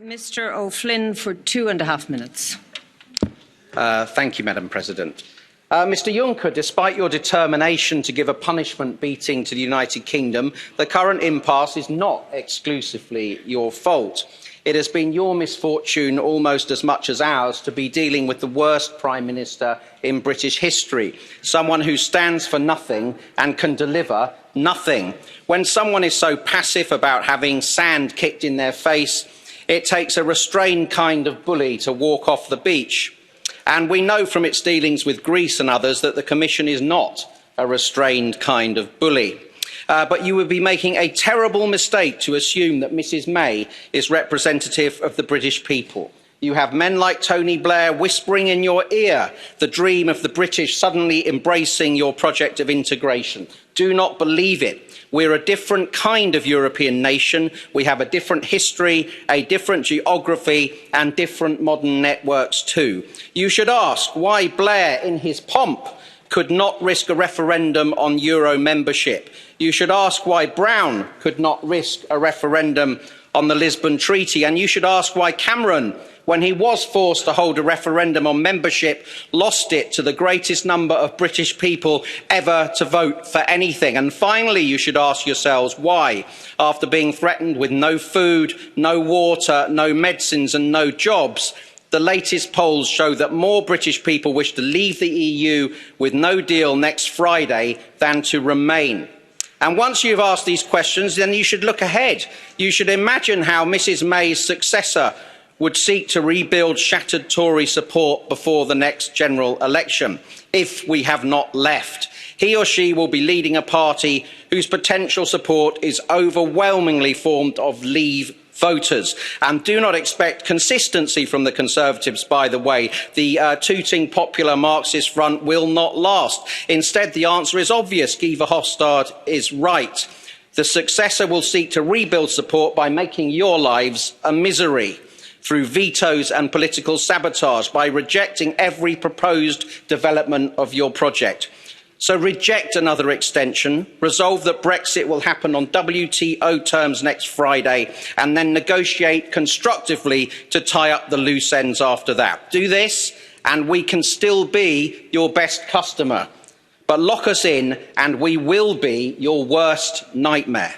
Mr O'Flynn for 2.5 minutes. Thank you, Madam President. Mr Juncker, despite your determination to give a punishment beating to the United Kingdom, the current impasse is not exclusively your fault. It has been your misfortune almost as much as ours to be dealing with the worst Prime Minister in British history, someone who stands for nothing and can deliver nothing. When someone is so passive about having sand kicked in their face, it takes a restrained kind of bully to walk off the beach. And we know from its dealings with Greece and others that the Commission is not a restrained kind of bully. But you would be making a terrible mistake to assume that Mrs May is representative of the British people. You have men like Tony Blair whispering in your ear the dream of the British suddenly embracing your project of integration. Do not believe it. We're a different kind of European nation. We have a different history, a different geography and different modern networks too. You should ask why Blair, in his pomp, could not risk a referendum on Euro membership. You should ask why Brown could not risk a referendum on the Lisbon Treaty. And you should ask why Cameron, when he was forced to hold a referendum on membership, lost it to the greatest number of British people ever to vote for anything. And finally, you should ask yourselves why, after being threatened with no food, no water, no medicines and no jobs, the latest polls show that more British people wish to leave the EU with no deal next Friday than to remain. And once you've asked these questions, then you should look ahead. You should imagine how Mrs May's successor would seek to rebuild shattered Tory support before the next general election, if we have not left. He or she will be leading a party whose potential support is overwhelmingly formed of Leave voters. And do not expect consistency from the Conservatives, by the way. The tooting popular Marxist front will not last. Instead, the answer is obvious. Guy Verhofstadt is right. The successor will seek to rebuild support by making your lives a misery, through vetoes and political sabotage, by rejecting every proposed development of your project. So reject another extension, resolve that Brexit will happen on WTO terms next Friday, and then negotiate constructively to tie up the loose ends after that. Do this, and we can still be your best customer. But lock us in, and we will be your worst nightmare.